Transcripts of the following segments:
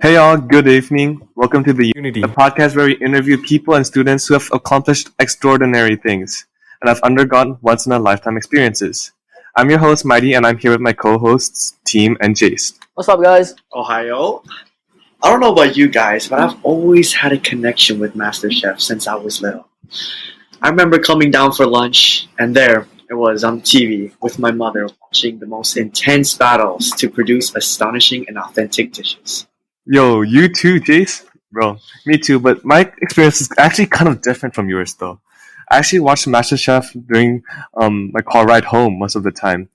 Hey all, good evening. Welcome to the Unity, the podcast where we interview people and students who have accomplished extraordinary things and have undergone once-in-a-lifetime experiences. I'm your host, Mighty, and I'm here with my co-hosts, Team and Jace. What's up, guys? Ohio. I don't know about you guys, but I've always had a connection with MasterChef since I was little. I remember coming down for lunch, and there it was on TV with my mother watching the most intense battles to produce astonishing and authentic dishes. Yo, you too, Jace? Bro, me too, but my experience is actually kind of different from yours, though. I actually watched MasterChef during my car ride home most of the time.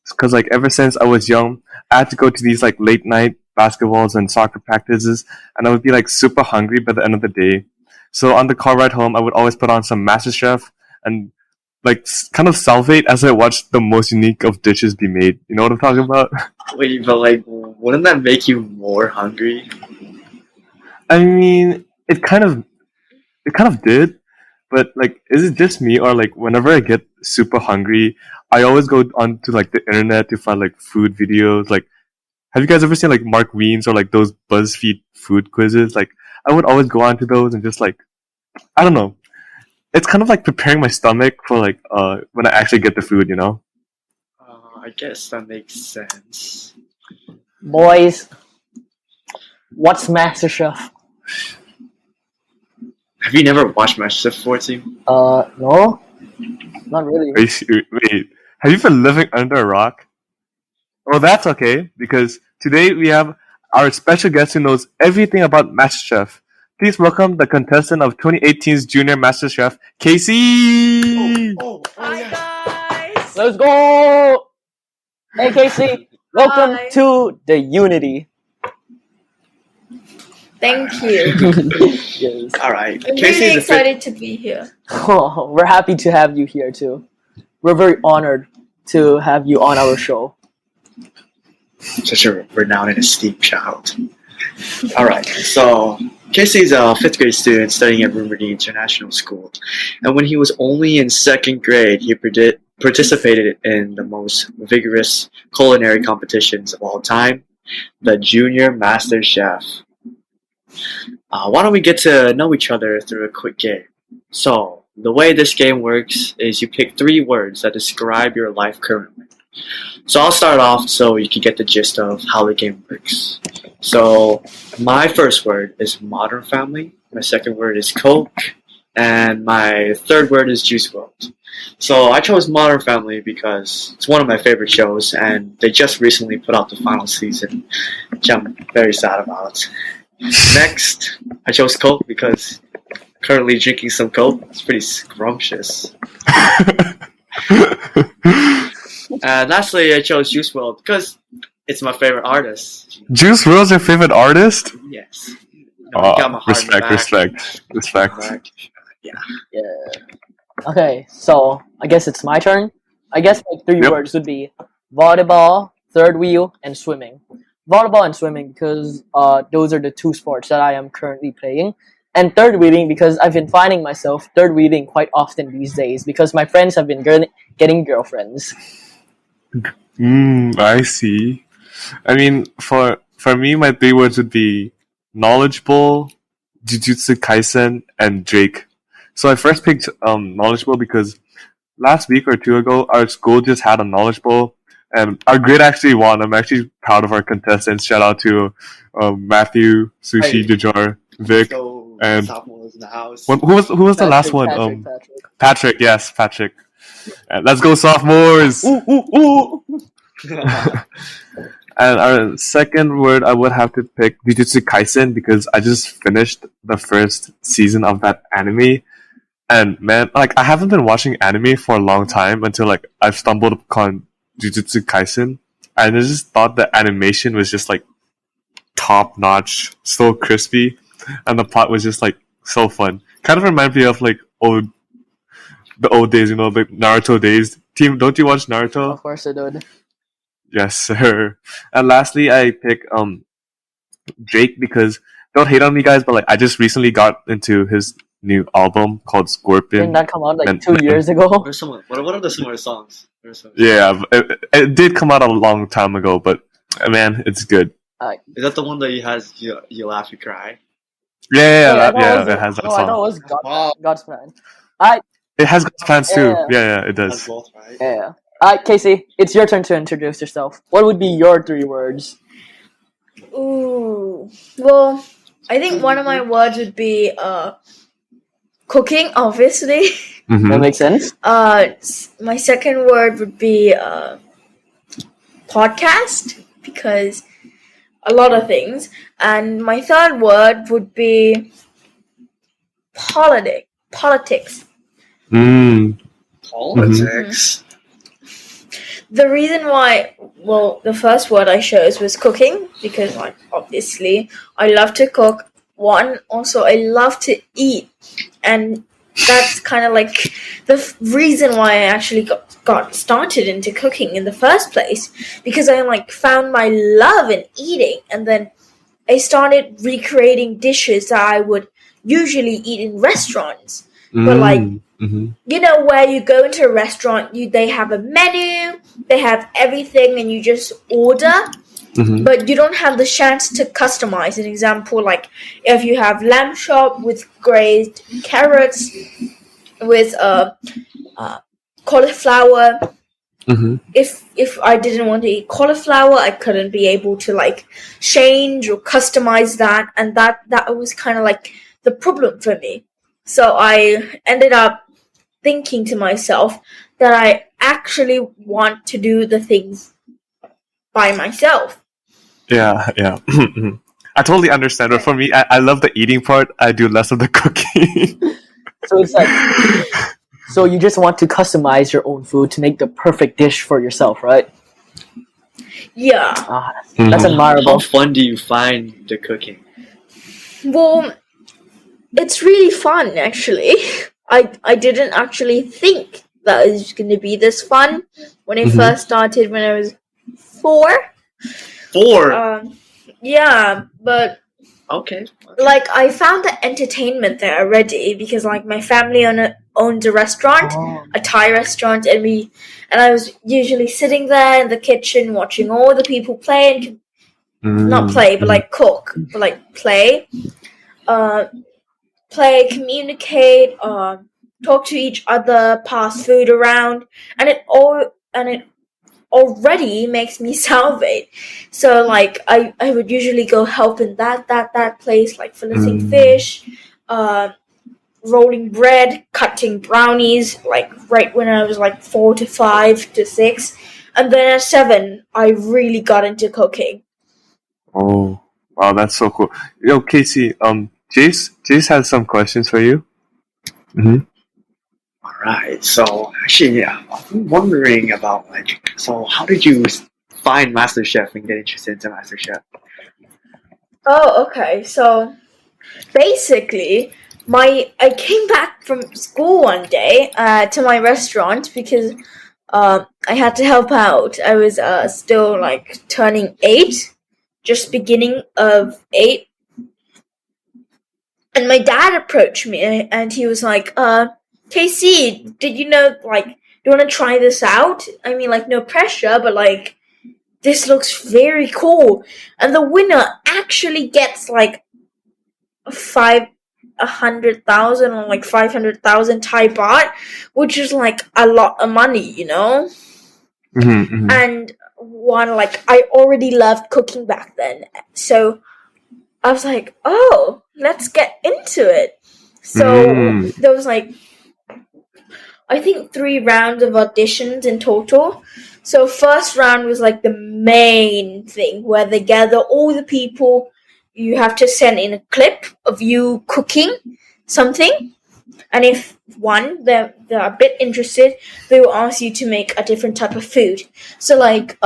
Because, ever since I was young, I had to go to these, late night basketballs and soccer practices, and I would be, super hungry by the end of the day. So on the car ride home, I would always put on some MasterChef and, kind of salivate as I watched the most unique of dishes be made. You know what I'm talking about? Wait, but, wouldn't that make you more hungry? I mean, it kind of did, but is it just me or whenever I get super hungry, I always go onto the internet to find food videos. Have you guys ever seen Mark Wiens or those BuzzFeed food quizzes? I would always go onto those and just I don't know. It's kind of preparing my stomach for when I actually get the food, you know? I guess that makes sense. Boys, what's MasterChef? Have you never watched MasterChef before, Team? No. Not really. Wait, have you been living under a rock? Well, that's okay, because today we have our special guest who knows everything about MasterChef. Please welcome the contestant of 2018's Junior MasterChef, Casey! Hi guys! Let's go! Hey, Casey. Welcome Hi. to the Unity. Thank you. Yes. Alright. I'm really excited to be here. Oh, we're happy to have you here, too. We're very honored to have you on our show. Such a renowned and esteemed child. Alright, so Casey's a 5th grade student studying at Riverdale International School. And when he was only in 2nd grade, he participated in the most vigorous culinary competitions of all time, the Junior MasterChef. Why don't we get to know each other through a quick game? So, the way this game works is you pick 3 words that describe your life currently. So I'll start off so you can get the gist of how the game works. So my first word is Modern Family, my second word is Coke, and my third word is Juice WRLD. So I chose Modern Family because it's one of my favorite shows, and they just recently put out the final season, which I'm very sad about. Next, I chose Coke because currently drinking some Coke. It's pretty scrumptious. And lastly, I chose Juice WRLD because it's my favorite artist. Juice WRLD's your favorite artist? Yes. You know, he got my heart in the Respect. back. Yeah. Okay, so I guess it's my turn. I guess my 3 Yep. words would be volleyball, third wheel, and swimming. Volleyball and swimming because those are the 2 sports that I am currently playing. And third wheeling because I've been finding myself third wheeling quite often these days because my friends have been getting girlfriends. I see. I mean, for me, my 3 words would be knowledgeable, Jujutsu Kaisen, and Drake. So I first picked knowledgeable because last week or 2 ago, our school just had a knowledge bowl, and our grade actually won. I'm actually proud of our contestants. Shout out to Matthew, Sushi, Hey. Dejor, Vic, So, and sophomores in the house. who was the last one? Patrick. Yes, Patrick. Let's go, sophomores! Ooh. And our second word, I would have to pick Jujutsu Kaisen because I just finished the first season of that anime. And man, I haven't been watching anime for a long time until I've stumbled upon Jujutsu Kaisen. And I just thought the animation was just top notch, so crispy. And the plot was just so fun. Kind of reminds me of the old days, the Naruto days. Team, don't you watch Naruto? Of course I did. Yes, sir. And lastly, I pick Drake because don't hate on me, guys, but I just recently got into his new album called Scorpion. Didn't that come out 2 years ago? What are some of the similar songs? Yeah, it did come out a long time ago, but man, it's good. Is that the one that you laugh, you cry? It has that No, I thought it song. was Wow. God's plan. Alright, It has God's plans too. Yeah. Yeah, it That's does. both, right? yeah. Alright, Casey, it's your turn to introduce yourself. What would be your 3 words? Ooh. Well, I think one of my words would be cooking, obviously. That Mm-hmm. makes sense. My second word would be podcast, because a lot of things. And my third word would be politics. Mm. Politics. The reason why, well, the first word I chose was cooking, because, like, obviously, I love to cook. One, also, I love to eat, and that's kind of like the reason why I actually got started into cooking in the first place, because I, like, found my love in eating, and then I started recreating dishes that I would usually eat in restaurants. But, like, Mm-hmm. you know, where you go into a restaurant, they have a menu, they have everything, and you just order, Mm-hmm. but you don't have the chance to customize. An example, like if you have lamb chop with glazed carrots, with cauliflower. Mm-hmm. If I didn't want to eat cauliflower, I couldn't be able to, like, change or customize that, and that was kind of like the problem for me. So I ended up thinking to myself that I actually want to do the things by myself. Yeah. I totally understand, but for me, I love the eating part. I do less of the cooking. So it's like, so you just want to customize your own food to make the perfect dish for yourself, right? Yeah. That's Mhm. How admirable. fun do you find the cooking? Well, it's really fun, actually. I didn't actually think that it was going to be this fun when I Mhm. first started when I was 4. 4. Yeah, but Okay. like I found the entertainment there already, because, like, my family owns a restaurant, Oh. a Thai restaurant, and I was usually sitting there in the kitchen watching all the people play and not play, but like cook, but like play, communicate, talk to each other, pass food around, and it already makes me salivate. So, like, I would usually go help in that place, like filleting fish, rolling bread, cutting brownies, like right when I was like 4 to 5 to 6, and then at 7 I really got into cooking. Oh, wow, that's so cool. Yo, Casey, Jace has some questions for you. Mm-hmm. All right. So actually, yeah, I'm wondering about, like, so how did you find MasterChef and get interested into MasterChef? Oh, okay. So basically, I came back from school one day to my restaurant because I had to help out. I was still, like, turning 8, just beginning of 8, and my dad approached me and he was like, KC, did you know, like, do you want to try this out? I mean, like, no pressure, but, like, this looks very cool. And the winner actually gets, like, 100,000 or like 500,000 Thai baht, which is like a lot of money, you know? Mm-hmm. And one, like, I already loved cooking back then. So I was like, oh, let's get into it. So there was, like, I think 3 rounds of auditions in total. So first round was like the main thing where they gather all the people. You have to send in a clip of you cooking something, and if they're a bit interested, they will ask you to make a different type of food. So, like,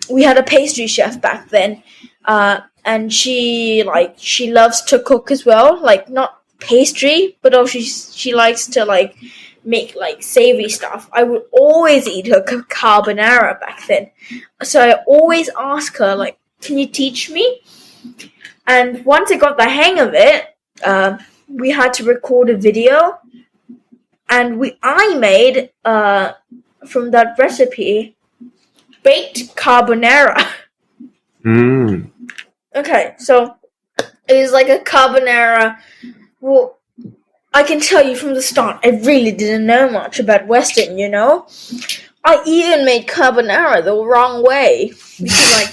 we had a pastry chef back then, and she loves to cook as well, like not pastry, but also she likes to, like, make, like, savory stuff. I would always eat her carbonara back then, so I always ask her, like, can you teach me? And once I got the hang of it, we had to record a video, and I made from that recipe baked carbonara. Okay, so it was like a carbonara. Well, I can tell you from the start, I really didn't know much about Western, you know? I even made carbonara the wrong way. Because, like,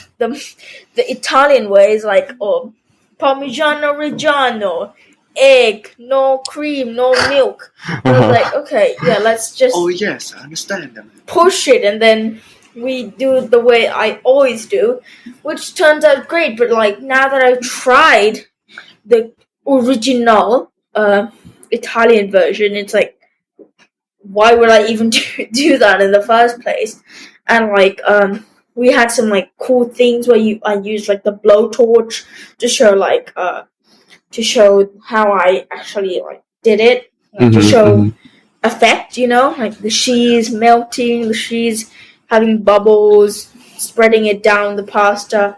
the Italian way is like, oh, Parmigiano Reggiano, egg, no cream, no milk. And I was like, okay, yeah, let's just Oh yes, I understand them. push it, and then we do it the way I always do, which turns out great. But like now that I've tried the original Italian version, it's like, why would I even do that in the first place? And like we had some like cool things where I used like the blowtorch to show like to show how I actually like did it, like, to show effect, you know, like the cheese melting, the cheese having bubbles, spreading it down the pasta.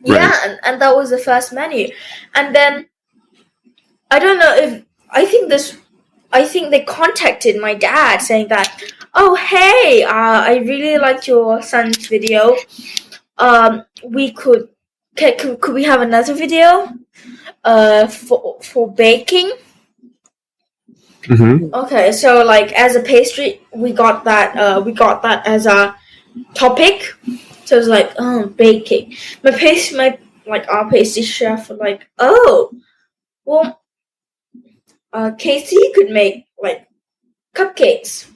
Yeah, Right. and that was the first menu. And then I don't know if I think they contacted my dad saying that, oh hey, I really liked your son's video. We could we have another video for baking? Mm-hmm. Okay, so like as a pastry, we got that as a topic. So it's like, oh, baking. Our pastry chef was like, oh, well, Casey could make like cupcakes,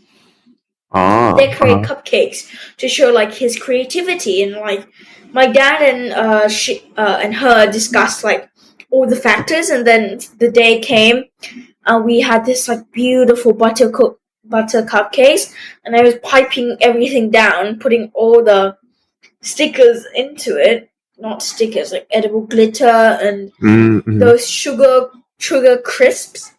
decorate cupcakes to show like his creativity, and like my dad and and her discussed like all the factors, and then the day came. We had this like beautiful butter cupcakes, and I was piping everything down, putting all the stickers into it. Not stickers, like edible glitter and Mm-hmm. those sugar crisps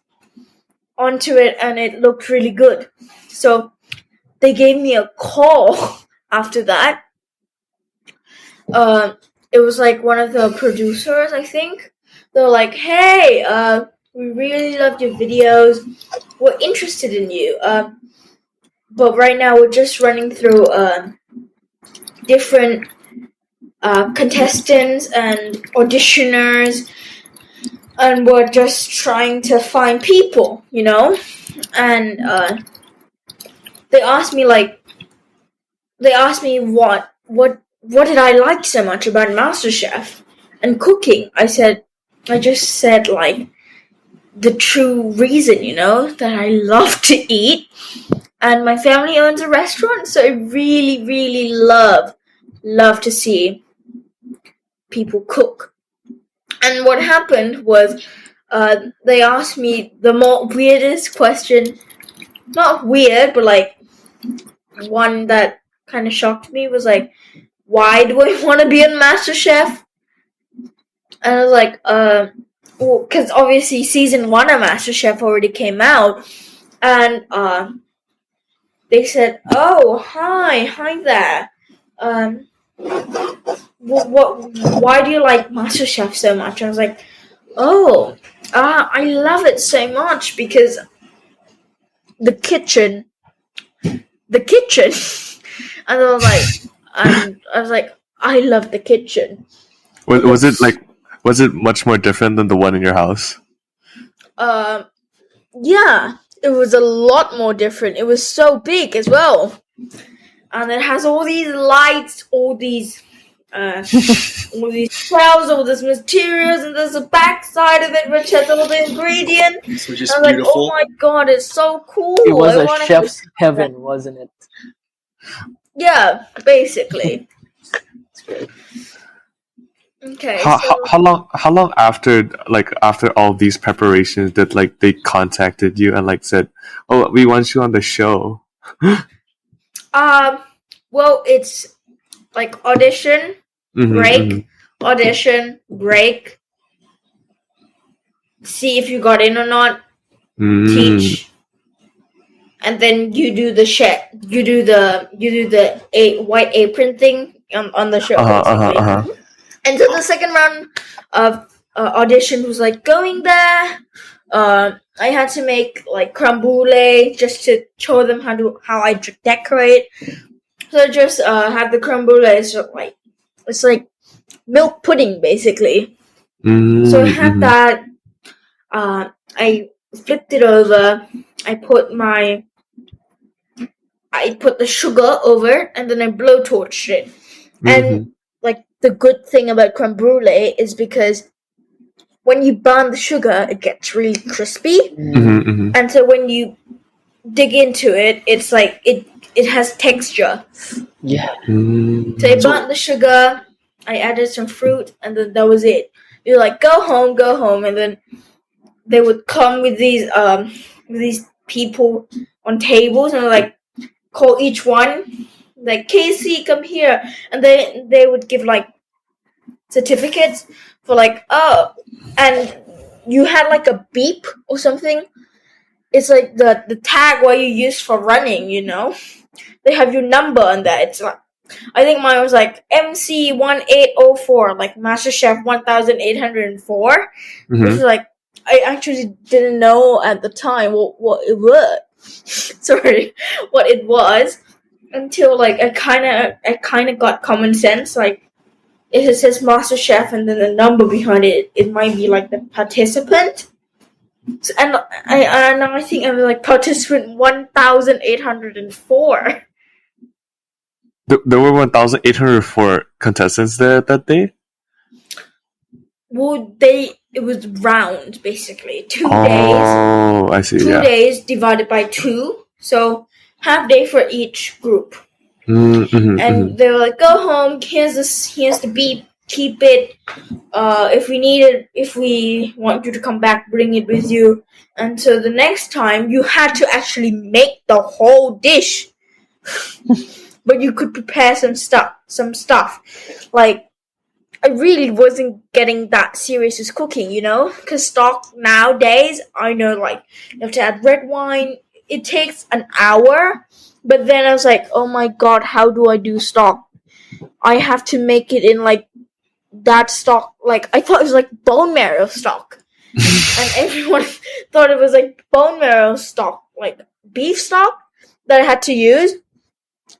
onto it, and it looked really good. So they gave me a call after that. It was like one of the producers, I think. They were like, hey, we really loved your videos. We're interested in you. But right now we're just running through different contestants and auditioners, and we're just trying to find people, you know? And they asked me what did I like so much about MasterChef and cooking. I just said like the true reason, you know, that I love to eat, and my family owns a restaurant, so I really, really love to see people cook. And what happened was, they asked me the more weirdest question, not weird, but like one that kind of shocked me was like, why do I want to be on MasterChef? And I was like, well, because obviously season 1 of MasterChef already came out, and they said, "Oh, hi there. Why do you like MasterChef so much?" I was like, "Oh, I love it so much because the kitchen." And I was like, I love the kitchen. Was it much more different than the one in your house? Yeah, it was a lot more different. It was so big as well, and it has all these lights, all these shelves, all these materials, and there's a back side of it which has all the ingredients. Which is I was like, beautiful. oh my god, it's so cool. It was I a wanna chef's heaven, wasn't it? Yeah, basically. Okay. How long after all these preparations that like they contacted you and like said, oh, we want you on the show? Well, it's like audition, break, audition, break. See if you got in or not. Teach, and then you do the shit. You do the white apron thing on the show. And so the second round of audition was like going there. I had to make like creme brulee just to show them how I decorate. So I just had the creme brulee. So like it's like milk pudding basically. Mm, So I had mhm. that. I flipped it over. I put the sugar over, and then I blowtorched it. And Mhm. like the good thing about creme brulee is because when you burn the sugar, it gets really crispy, Mhm, mhm. and so when you dig into it, it's like it has texture. Yeah. So I Mm. burnt the sugar. I added some fruit, and then that was it. You're like, go home, and then they would come with these people on tables, and like call each one, like Casey, come here, and they would give like certificates for like, oh, and you had like a beep or something. It's like the tag what you use for running, you know. They have your number on that. It's like, I think mine was like MC 1804, like MasterChef 1804, which Mhm. was like I actually didn't know at the time what it was. Sorry, what it was until like I kind of got common sense. Like if it says MasterChef and then the number behind it, it might be like the participant. So, and I think I was like participant 1804. There were 1,804 contestants there that day. It was round basically 2 days. Oh, I see. 2 Yeah. days divided by 2, so half day for each group. Mhm, And mhm. they were like, go home, here's the beep, keep it. If we want you to come back, bring it with you. And so the next time you had to actually make the whole dish. But you could prepare some stuff. Like I really wasn't getting that serious with cooking, you know? Because stock nowadays, I know, like, you have to add red wine. It takes an hour. But then I was like, oh my god, how do I do stock? I have to make it in, like, that stock. Like, I thought it was, like, bone marrow stock. And everyone thought it was, like, bone marrow stock. Like, beef stock that I had to use.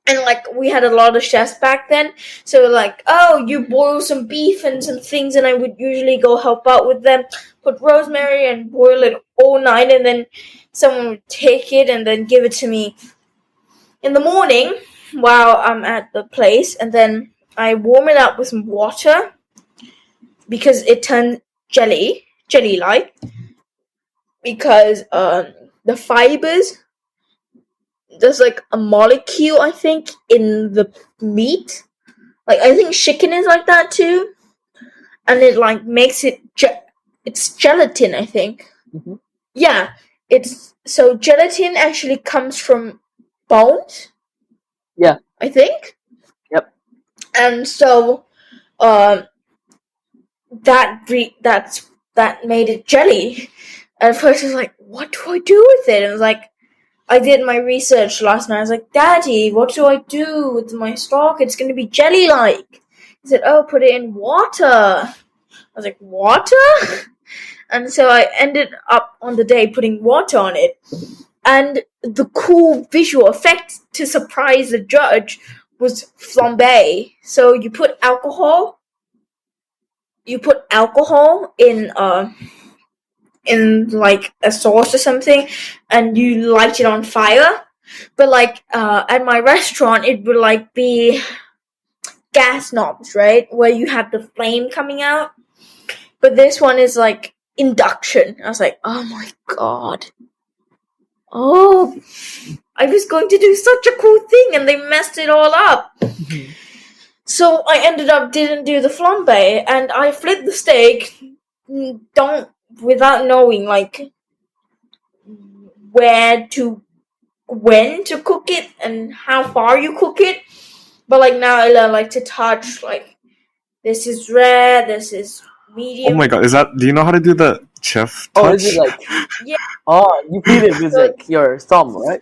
And like we had a lot of chefs back then, so like, oh, you boil some beef and some things, and I would usually go help out with them, put rosemary and boil it all night, and then someone would take it and then give it to me in the morning while I'm at the place, and then I warm it up with some water because it turns jelly like, because the fibers, there's like a molecule I think in the meat. Like I think chicken is like that too, and it like makes it it's gelatin. I think. Mm-hmm. Yeah, it's so gelatin actually comes from bones. Yeah. I think. Yep. And so, um, that made it jelly. And at first I was like, what do I do with it? And I was like, I did my research last night. I was like, Daddy, what do I do with my stock? It's going to be jelly-like. He said, oh, put it in water. I was like, water? And so I ended up on the day putting water on it. And the cool visual effect to surprise the judge was flambe. So you put alcohol in like a sauce or something, and you light it on fire. But like at my restaurant, it would like be gas knobs, right, where you have the flame coming out. But this one is like induction. I was like, oh my god. Oh, I was going to do such a cool thing, and they messed it all up. Mm-hmm. So I ended up didn't do the flambe, and I flipped the steak. Without knowing like when to cook it and how far you cook it. But like now I learn like to touch, like this is rare, this is Oh medium. my god, do you know how to do the chef Oh, touch? is it like? Yeah. Oh, you feed it with like your thumb, right?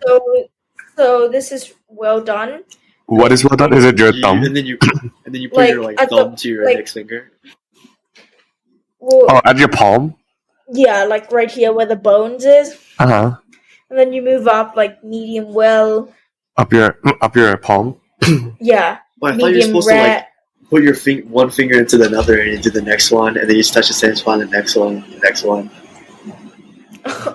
So this is well done. What is well done? Is it your thumb? And then you put Like, your like at thumb the- to your like- index finger. Well, Oh, at your palm? yeah, like right here where the bones is. Uh-huh. And then you move up like medium well. Up your palm? Yeah. But I thought you were Medium supposed to rare. like put your one finger into another and into the next one, and then you just touch the same spot, the next one, the next one.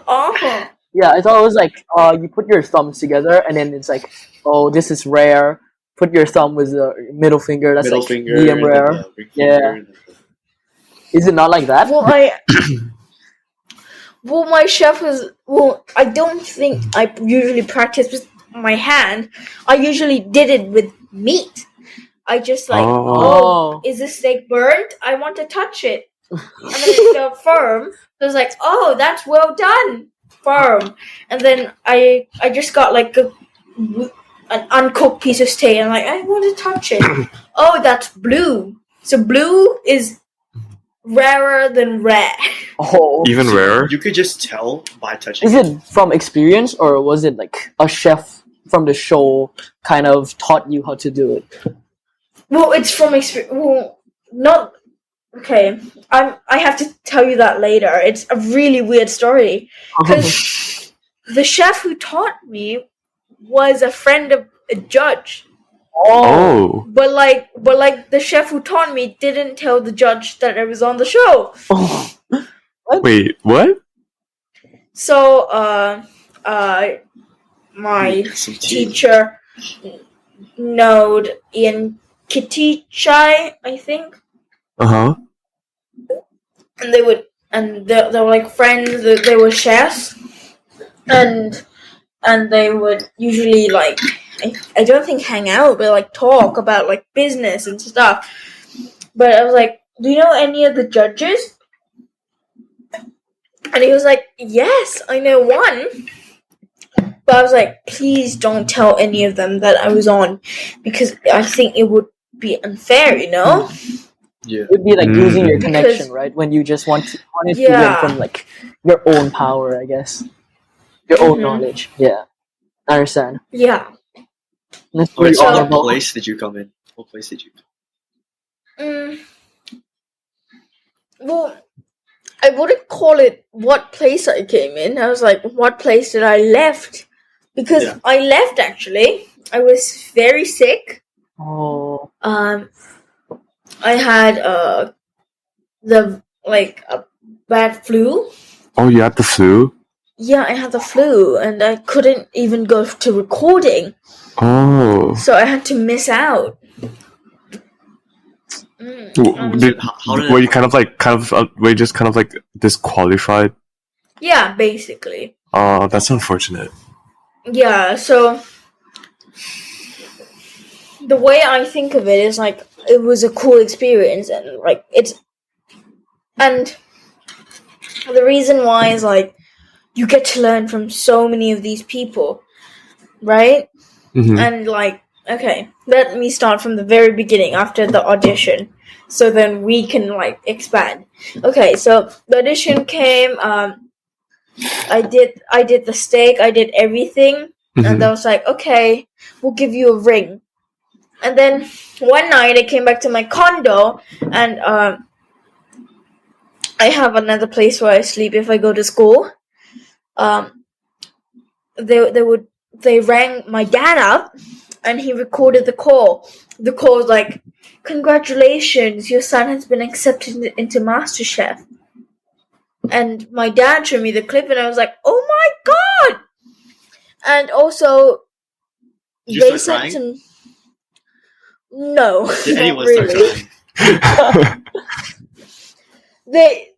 Oh. Yeah, I thought it was like you put your thumbs together and then it's like, oh, this is rare. Put your thumb with the middle finger. That's Middle like finger, medium and then rare. the ring Yeah. finger, and then Is it not like that? Well, my chef was. Well, I don't think I usually practice with my hand. I usually did it with meat. I just like, Oh. is this steak burnt? I want to touch it. And then it felt firm. So I was like, oh, that's well done. Firm. And then I just got like an uncooked piece of steak. And I'm like, I want to touch it. Oh, that's blue. So blue is rarer than rare. Oh. Even rarer? you could just tell by touching. Is it from experience or was it like a chef from the show kind of taught you how to do it? Well, it's from experience. Well, not okay. I have to tell you that later. It's a really weird story because the chef who taught me was a friend of a judge. Oh. But like the chef who taught me didn't tell the judge that I was on the show. Oh. Wait, what? So my Some tea. teacher knowed Ian Kitty Chai, I think. Uh-huh. And they were like friends. They were chefs, and they would usually like I don't think hang out, but like talk about like business and stuff. But I was like, do you know any of the judges? And he was like, yes, I know one. But I was like, please don't tell any of them that I was on, because I think it would be unfair, you know? Yeah. It would be like losing your Mm. connection, Because- right? When you just wanted to Yeah. learn from like your own power, I guess. Your own Mhm. knowledge. Yeah. I understand. Yeah. That's Okay, very so what honorable. place did you come in? What place did you come Mm. Well, I wouldn't call it what place I came in. I was like, what place did I left? Because Yeah. I left actually. I was very sick. Oh. I had a bad flu. Oh, you had the flu? Yeah, I had the flu, and I couldn't even go to recording, Oh. so I had to miss out. How did Were it you were you just kind of like disqualified? Yeah, basically. Oh, that's unfortunate. Yeah, so the way I think of it is like it was a cool experience, and like and the reason why is like you get to learn from so many of these people, right? Mm-hmm. And like, okay, let me start from the very beginning after the audition, so then we can like expand. Okay, so the audition came. I did the steak. I did everything. And I was like, okay, we'll give you a ring. And then one night I came back to my condo, and I have another place where I sleep if I go to school. They rang my dad up, and he recorded the call. The call was like, congratulations, your son has been accepted into MasterChef. And my dad showed me the clip, and I was like, oh my god! And also, Did you they start said to no, Did not anyone start really. crying? They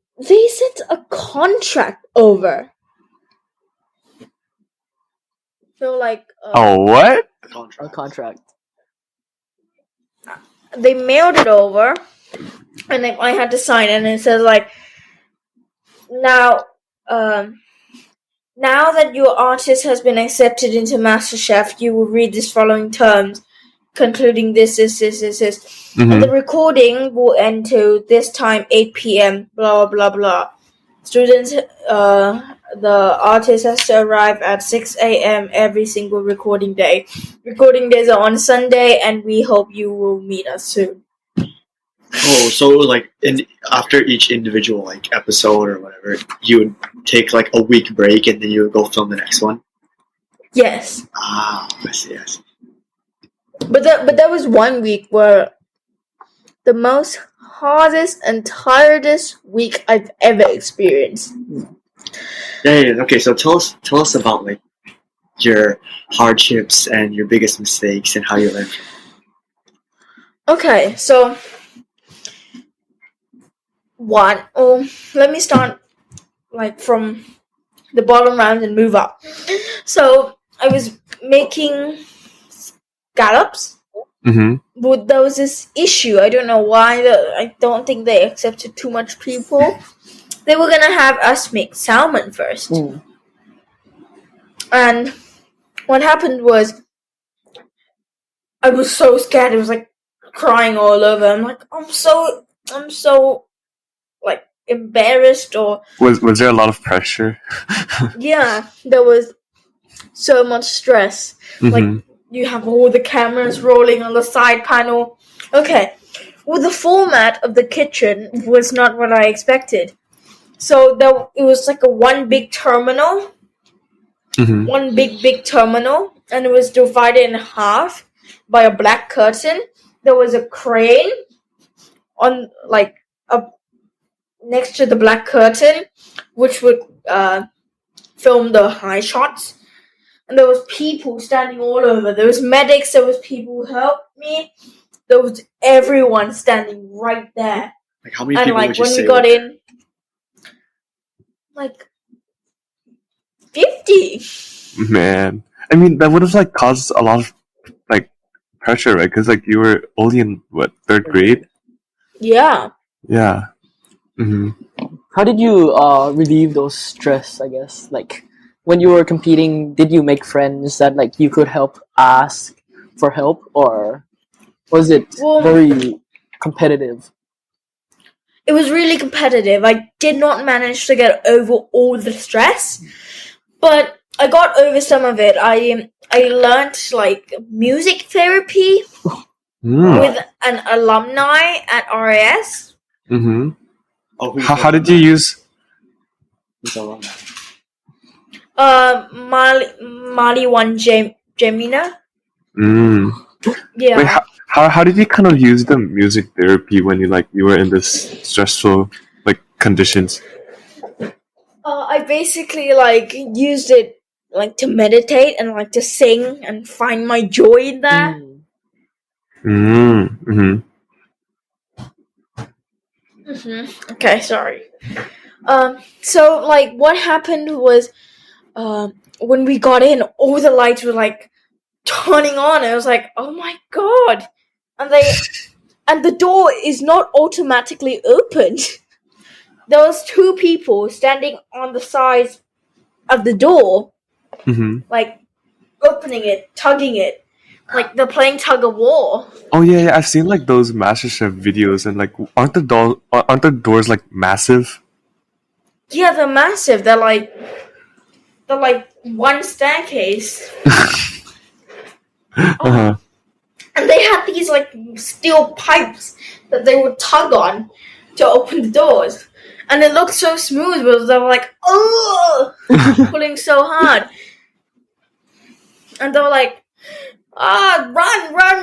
sent a contract over. So like, Oh, what? A A contract. contract. they mailed it over, and then I had to sign, and it says like, now that your artist has been accepted into MasterChef, you will read this following terms, concluding this. And the recording will end to this time, 8 p.m., blah, blah, blah. Students, the artist has to arrive at 6 a.m. every single recording day. Recording days are on Sunday, and we hope you will meet us soon. Oh, so like after each individual like episode or whatever, you would take like a week break and then you would go film the next one. Yes. Ah, I see. But there was 1 week where the most hardest and tiredest week I've ever experienced. Yeah. Okay, so tell us about like your hardships and your biggest mistakes and how you learned. Okay, so let me start like from the bottom round and move up. So I was making scallops. Mm-hmm. But there was this issue. I don't know why. I don't think they accepted too much people. They were gonna have us make salmon first. And what happened was, I was so scared. I was like crying all over. I'm like, I'm so like embarrassed, or Was there a lot of pressure? yeah, there was so much stress. Like, Mm-hmm. you have all the cameras rolling on the side panel. Okay, well, the format of the kitchen was not what I expected. So it was like one big terminal, Mm-hmm. one big terminal, and it was divided in half by a black curtain. There was a crane on like next to the black curtain, which would film the high shots. And there was people standing all over. There was medics. There was people who helped me. There was everyone standing right there. Like how many And people like would you when say? we got in, like 50. Man, I mean that would have like caused a lot of like pressure, right? Because like you were only in what, third grade? Yeah. Yeah. Mm-hmm. How did you relieve those stress, I guess? Like when you were competing, did you make friends that like you could ask for help, or was it Well, very competitive? it was really competitive. I did not manage to get over all the stress, but I got over some of it. I learned like music therapy with an alumni at RAS. Mm-hmm. Oh, How did you use? Who's alumni? Mali One Gemina. Mm. Yeah. Wait, how did you kind of use the music therapy when you were in this stressful like conditions? I basically like used it like to meditate and like to sing and find my joy in that. Mm-hmm. Okay, sorry. So like what happened was, when we got in, all the lights were like turning on. I was like, oh my god, and the door is not automatically opened. There was two people standing on the sides of the door, Mm-hmm. like opening it, tugging it, like they're playing tug of war. Oh yeah, I've seen like those MasterChef videos, and like aren't the doors like massive? Yeah, they're massive. They're like one staircase. Uh-huh. And they had these like steel pipes that they would tug on to open the doors. And it looked so smooth, but they were like, oh, pulling so hard. And they were like, run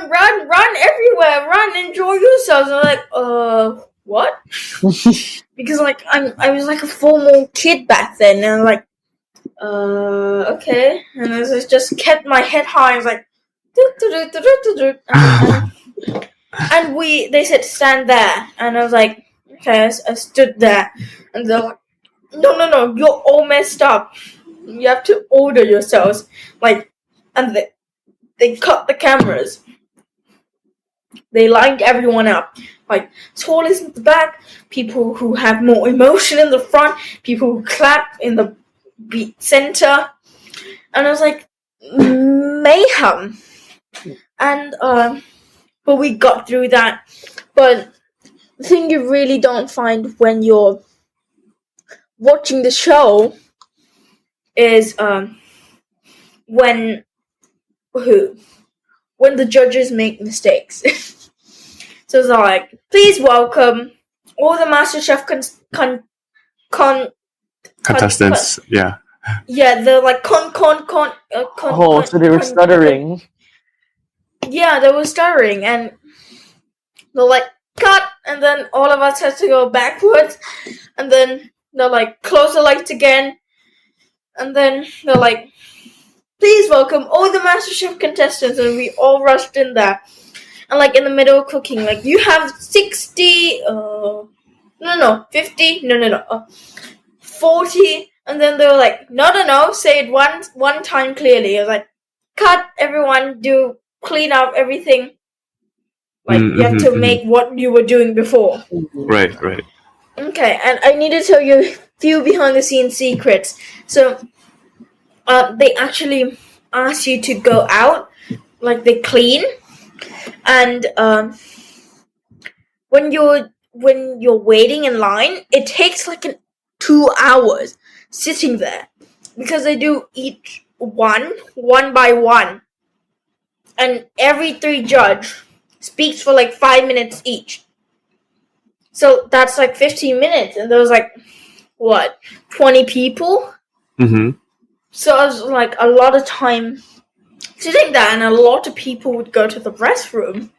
everywhere, run, enjoy yourselves. And I'm like, what? Because like I was like a formal kid back then, and I'm like, okay. And I just kept my head high. I was like, and they said stand there, and I was like, okay. I stood there, and they're like, no, you're all messed up. You have to order yourselves, like, and they cut the cameras. They lined everyone up, like tallest in the back, people who have more emotion in the front, people who clap in the beat center, and I was like, mayhem. And but we got through that. But the thing you really don't find when you're watching the show is when the judges make mistakes. So it's like, please welcome all the MasterChef Contestants, yeah. Yeah, they're like So they were stuttering. Yeah, they were stuttering, and they're like, cut, and then all of us had to go backwards, and then they're like, close the lights again, and then they're like, please welcome all the MasterChef contestants, and we all rushed in there. And like in the middle of cooking, like you have 50, 40, and then they were like, no, say it one time clearly. I was like, cut, everyone, clean up everything. Like you have to make what you were doing before. Right. Okay, and I need to tell you a few behind the scenes secrets. So, they actually ask you to go out, like they clean, and when you're waiting in line, it takes like 2 hours sitting there because they do each one by one, and every 3 judge speaks for like 5 minutes each. So that's like 15 minutes, and there was like 20 people. So it was like a lot of time sitting there, and a lot of people would go to the restroom.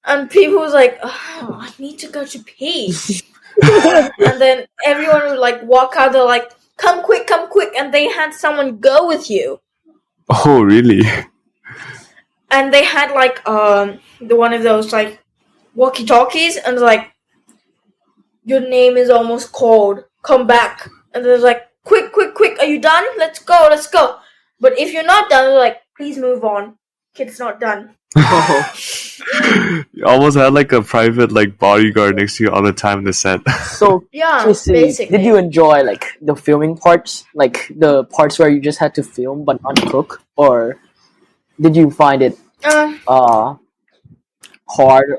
And people was like, oh, I need to go to pee. And then everyone would like walk out, they're like, come quick, and they had someone go with you. Oh, really? And they had like one of those like walkie-talkies, and like, your name is almost called, come back. And they're like, quick, are you done? Let's go. But if you're not done, they're like, please move on. Kid's not done. You almost had like a private like bodyguard next to you all the time in the set. So Yeah, Casey, basically. did you enjoy like the filming parts, like the parts where you just had to film but not cook, or did you find it hard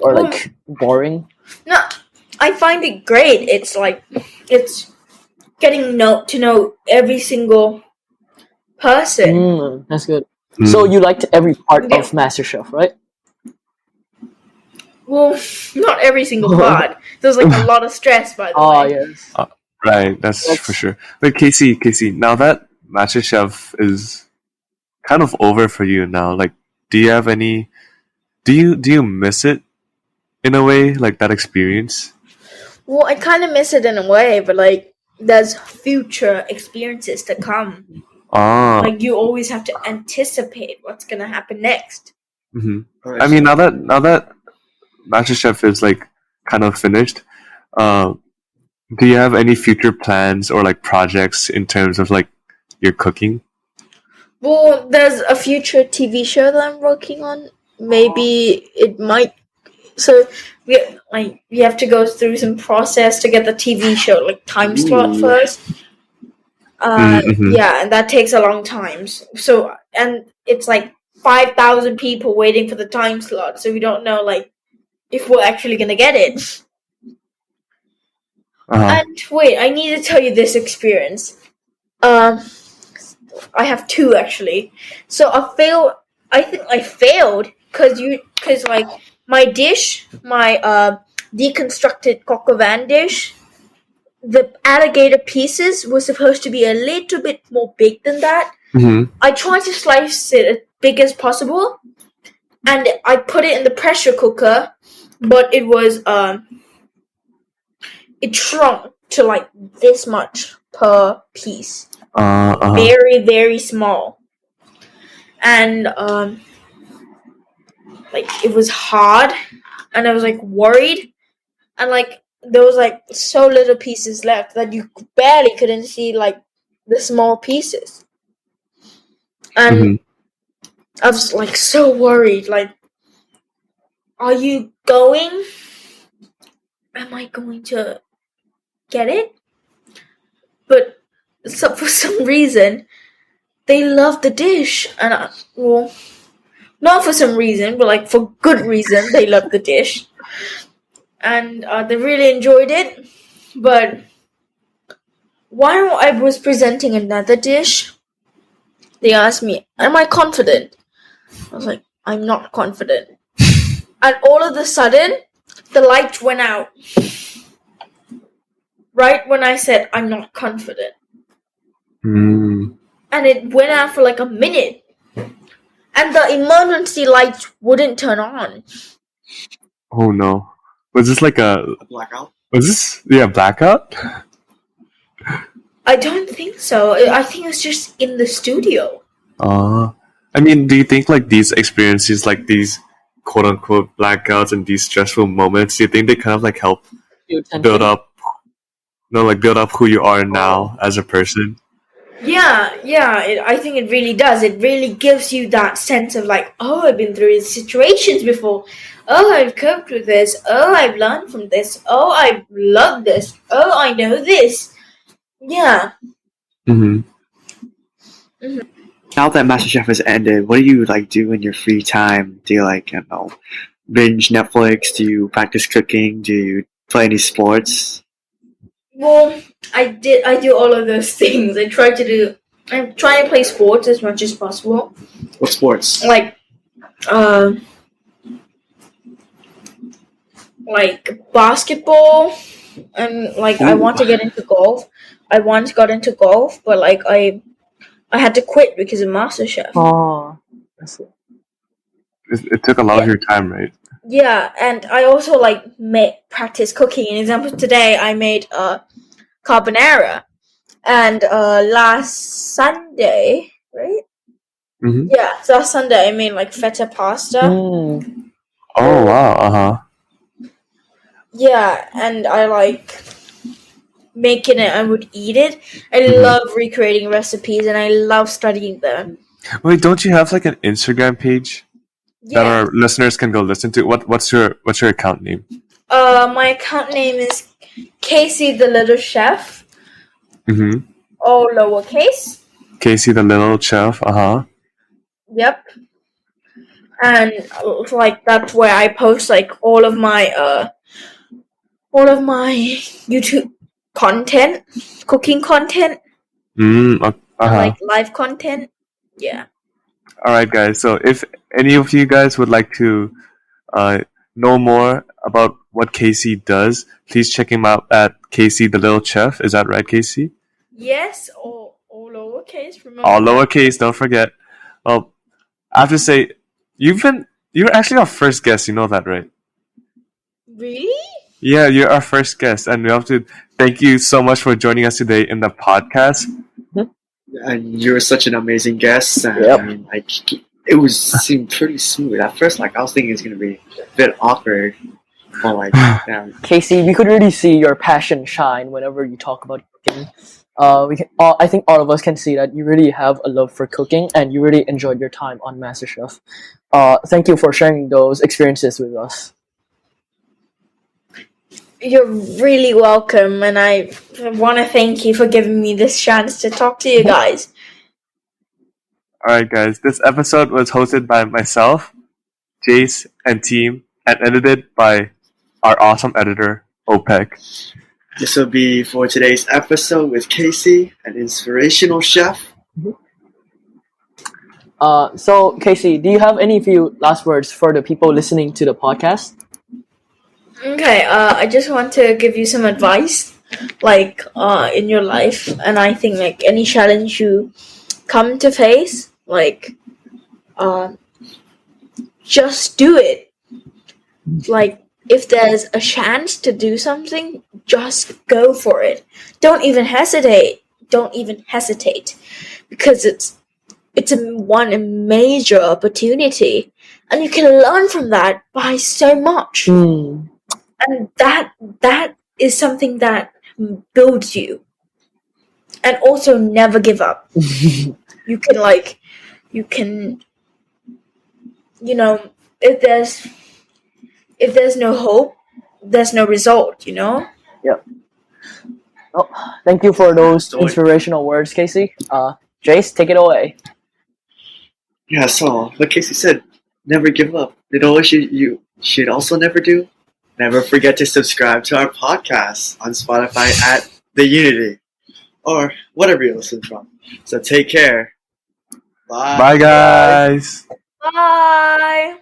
or like boring? No, I find it great. It's like, it's getting to know every single person. That's good. So you liked every part of MasterChef, right? Well, not every single part. There's like a lot of stress, by the way. Yes. Right, that's for sure. But Casey, now that MasterChef is kind of over for you now, like, do you have any? Do you miss it in a way, like that experience? Well, I kind of miss it in a way, but like, there's future experiences to come. Like, you always have to anticipate what's gonna happen next. I mean, now that MasterChef is like kind of finished, do you have any future plans or like projects in terms of like your cooking? Well, there's a future TV show that I'm working on. Maybe it might. So we have to go through some process to get the TV show like time slot first. Yeah, and that takes a long time. So, and it's like 5,000 people waiting for the time slot. So we don't know like if we're actually gonna get it. And wait, I need to tell you this experience. I have 2 actually. So I think I failed because like my dish, my deconstructed coq au vin dish, the alligator pieces were supposed to be a little bit more big than that. I tried to slice it as big as possible, and I put it in the pressure cooker, but it was it shrunk to like this much per piece. Very, very small. And like it was hard, and I was like worried, and like there was like so little pieces left that you barely couldn't see like the small pieces. And I was like so worried, like, are you going? Am I going to get it? But for some reason, they loved the dish, and well, not for some reason, but like for good reason, they loved the dish, and they really enjoyed it. But while I was presenting another dish, they asked me, "Am I confident?" I was like, "I'm not confident." And all of a sudden, the light went out. Right when I said, "I'm not confident." And it went out for like a minute. And the emergency lights wouldn't turn on. Oh no. Was this like a A blackout? was this blackout? I don't think so. I think it's just in the studio. I mean, do you think like these experiences, like these quote unquote blackouts and these stressful moments, do you think they kind of like help You tend build to. up, build up who you are now as a person? Yeah, I think it really does. It really gives you that sense of like, oh, I've been through these situations before. Oh, I've coped with this. Oh, I've learned from this. Oh, I love this. Oh, I know this. Yeah. Mm-hmm. Now that MasterChef has ended, what do you like do in your free time? Do you like, I don't know, binge Netflix? Do you practice cooking? Do you play any sports? Well, I do all of those things. I'm trying to play sports as much as possible. What sports? Um, like basketball, and like I Ooh. want to get into golf. I once got into golf, but like I had to quit because of MasterChef. Oh, I see. It took a lot of your time, right? Yeah, and I also like practice cooking. An example today, I made carbonara, and last Sunday, right? Mm-hmm. Yeah, so last Sunday I made like feta pasta. Mm. Oh wow, Yeah, and I like making it. I would eat it. I Mhm. love recreating recipes, and I love studying them. Wait, don't you have like an Instagram page that Yeah. our listeners can go listen to? What's your account name? My account name is Casey the Little Chef, Mm-hmm. all lowercase. Casey the Little Chef. Yep. And like that's where I post like all of my YouTube content, cooking content, Mm. and like live content. Yeah. All right, guys. So if any of you guys would like to uh, know more about what Casey does, please check him out at Casey the Little Chef. Is that right, Casey? Yes, all lowercase. Remember All that? lowercase. Don't forget. Well, I have to say, you're actually our first guest. You know that, right? Really? Yeah, you're our first guest, and we have to thank you so much for joining us today in the podcast. And you're such an amazing guest. And Yep. I mean, like, it seemed pretty smooth at first. Like, I was thinking it's gonna be a bit awkward. But like, yeah, Casey, we could really see your passion shine whenever you talk about cooking. I think all of us can see that you really have a love for cooking and you really enjoyed your time on MasterChef. Thank you for sharing those experiences with us. You're really welcome, and I want to thank you for giving me this chance to talk to you guys. All right, guys. This episode was hosted by myself, Jace, and team, and edited by our awesome editor, OPEC. this will be for today's episode with Casey, an inspirational chef. So Casey, do you have any few last words for the people listening to the podcast? Okay, I just want to give you some advice, like in your life, and I think like any challenge you come to face, like just do it. Like if there's a chance to do something, just go for it. Don't even hesitate. Because it's one major opportunity, and you can learn from that by so much. And that is something that builds you. And also never give up. You can if there's no hope, there's no result, Yep. Oh, thank you for those Story. inspirational words, Casey. Jace, take it away. Yeah, so like Casey said, never give up. You know what you should also never do? Never forget to subscribe to our podcast on Spotify at The Unity or whatever you listen from. So take care. Bye. Bye, guys. Bye.